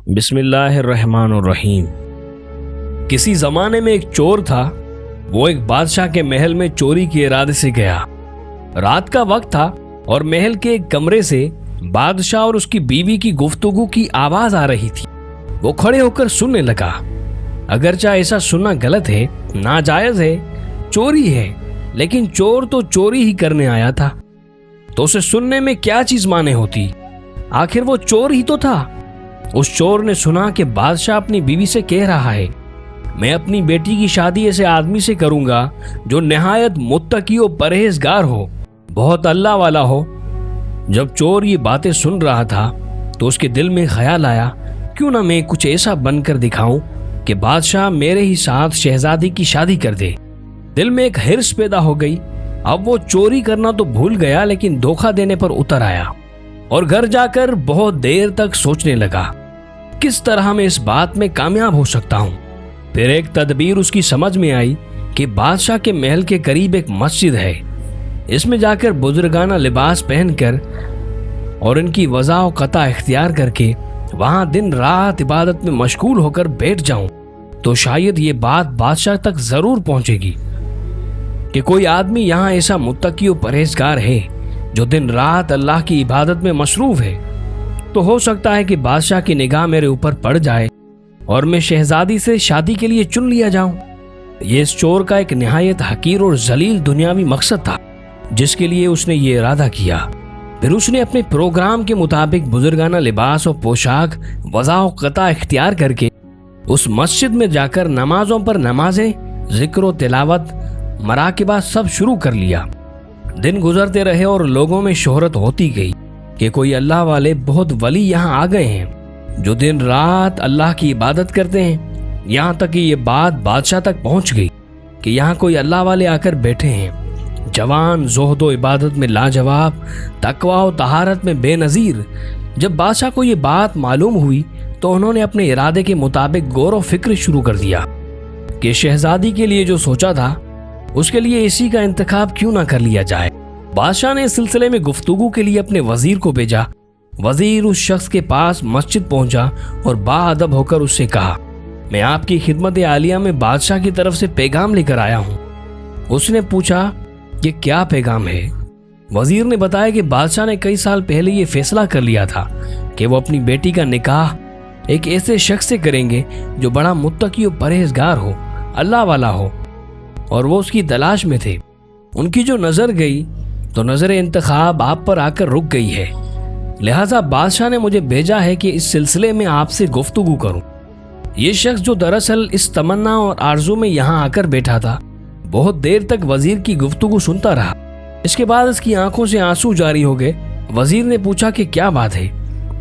بسم اللہ الرحمن الرحیم۔ کسی زمانے میں ایک چور تھا۔ وہ ایک بادشاہ کے محل میں چوری کے ارادے سے گیا۔ رات کا وقت تھا اور محل کے ایک کمرے سے بادشاہ اور اس کی بیوی کی گفتگو کی آواز آ رہی تھی۔ وہ کھڑے ہو کر سننے لگا۔ اگرچہ ایسا سننا غلط ہے، ناجائز ہے، چوری ہے، لیکن چور تو چوری ہی کرنے آیا تھا، تو اسے سننے میں کیا چیز مانے ہوتی؟ آخر وہ چور ہی تو تھا۔ اس چور نے سنا کہ بادشاہ اپنی بیوی سے کہہ رہا ہے، میں اپنی بیٹی کی شادی ایسے آدمی سے کروں گا جو نہایت متقی و پرہیزگار ہو، بہت اللہ والا ہو۔ جب چور یہ باتیں سن رہا تھا تو اس کے دل میں خیال آیا، کیوں نہ میں کچھ ایسا بن کر دکھاؤں کہ بادشاہ میرے ہی ساتھ شہزادی کی شادی کر دے۔ دل میں ایک حرص پیدا ہو گئی۔ اب وہ چوری کرنا تو بھول گیا، لیکن دھوکہ دینے پر اتر آیا اور گھر جا کر بہت دیر تک سوچنے لگا، کس طرح میں اس بات میں کامیاب ہو سکتا ہوں۔ پھر ایک تدبیر اس کی سمجھ میں آئی کہ بادشاہ کے محل کے قریب ایک مسجد ہے، اس میں جا کر بزرگانہ لباس پہن کر اور ان کی وضع و قطع اختیار کر کے وہاں دن رات عبادت میں مشغول ہو کر بیٹھ جاؤں تو شاید یہ بات بادشاہ تک ضرور پہنچے گی کہ کوئی آدمی یہاں ایسا متقی و پرہیزگار ہے جو دن رات اللہ کی عبادت میں مصروف ہے، تو ہو سکتا ہے کہ بادشاہ کی نگاہ میرے اوپر پڑ جائے اور میں شہزادی سے شادی کے لیے چن لیا جاؤں۔ یہ اس چور کا ایک نہایت حقیر اور ذلیل دنیاوی مقصد تھا جس کے لیے اس نے یہ ارادہ کیا۔ پھر اس نے اپنے پروگرام کے مطابق بزرگانہ لباس و پوشاک وضع و قطع اختیار کر کے اس مسجد میں جا کر نمازوں پر نمازیں، ذکر و تلاوت، مراقبہ سب شروع کر لیا۔ دن گزرتے رہے اور لوگوں میں شہرت ہوتی گئی کہ کوئی اللہ والے بہت ولی یہاں آ گئے ہیں جو دن رات اللہ کی عبادت کرتے ہیں۔ یہاں تک کہ یہ بات بادشاہ تک پہنچ گئی کہ یہاں کوئی اللہ والے آ کر بیٹھے ہیں، جوان، زہد و عبادت میں لاجواب، تقویٰ و طہارت میں بے نظیر۔ جب بادشاہ کو یہ بات معلوم ہوئی تو انہوں نے اپنے ارادے کے مطابق غور و فکر شروع کر دیا کہ شہزادی کے لیے جو سوچا تھا اس کے لیے اسی کا انتخاب کیوں نہ کر لیا جائے۔ بادشاہ نے اس سلسلے میں گفتگو کے لیے اپنے وزیر کو بھیجا۔ وزیر اس شخص کے پاس مسجد پہنچا اور باادب ہو کر اس سے کہا، میں آپ کی خدمت عالیہ میں بادشاہ کی طرف سے پیغام لے کر آیا ہوں۔ اس نے پوچھا کہ کیا پیغام ہے؟ وزیر نے بتایا کہ بادشاہ نے کئی سال پہلے یہ فیصلہ کر لیا تھا کہ وہ اپنی بیٹی کا نکاح ایک ایسے شخص سے کریں گے جو بڑا متقی و پرہیزگار ہو، اللہ والا ہو، اور وہ اس کی تلاش میں تھے۔ ان کی جو نظر گئی تو نظر انتخاب آپ پر آ کر رک گئی ہے، لہٰذا بادشاہ نے مجھے بھیجا ہے کہ اس سلسلے میں آپ سے گفتگو کروں۔ یہ شخص جو دراصل اس تمنا اور آرزو میں یہاں آ کر بیٹھا تھا بہت دیر تک وزیر کی گفتگو سنتا رہا۔ اس کے بعد اس کی آنکھوں سے آنسو جاری ہو گئے۔ وزیر نے پوچھا کہ کیا بات ہے؟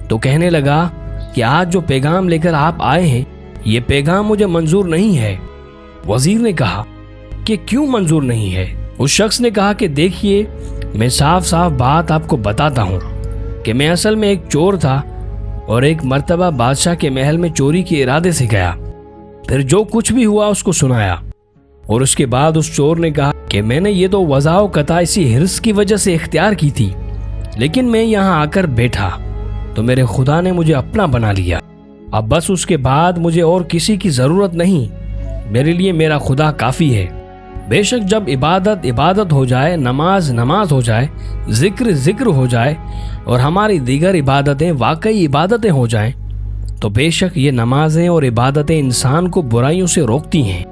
تو کہنے لگا کہ آج جو پیغام لے کر آپ آئے ہیں یہ پیغام مجھے منظور نہیں ہے۔ وزیر نے کہا کہ کیوں منظور نہیں ہے؟ اس شخص نے کہا کہ دیکھیے، میں صاف صاف بات آپ کو بتاتا ہوں کہ میں اصل میں ایک چور تھا اور ایک مرتبہ بادشاہ کے محل میں چوری کے ارادے سے گیا، پھر جو کچھ بھی ہوا اس کو سنایا، اور اس کے بعد اس چور نے کہا کہ میں نے یہ تو وضع و قطع اسی حرص کی وجہ سے اختیار کی تھی، لیکن میں یہاں آ کر بیٹھا تو میرے خدا نے مجھے اپنا بنا لیا۔ اب بس اس کے بعد مجھے اور کسی کی ضرورت نہیں، میرے لیے میرا خدا کافی ہے۔ بے شک جب عبادت عبادت ہو جائے، نماز نماز ہو جائے، ذکر ذکر ہو جائے اور ہماری دیگر عبادتیں واقعی عبادتیں ہو جائیں، تو بے شک یہ نمازیں اور عبادتیں انسان کو برائیوں سے روکتی ہیں۔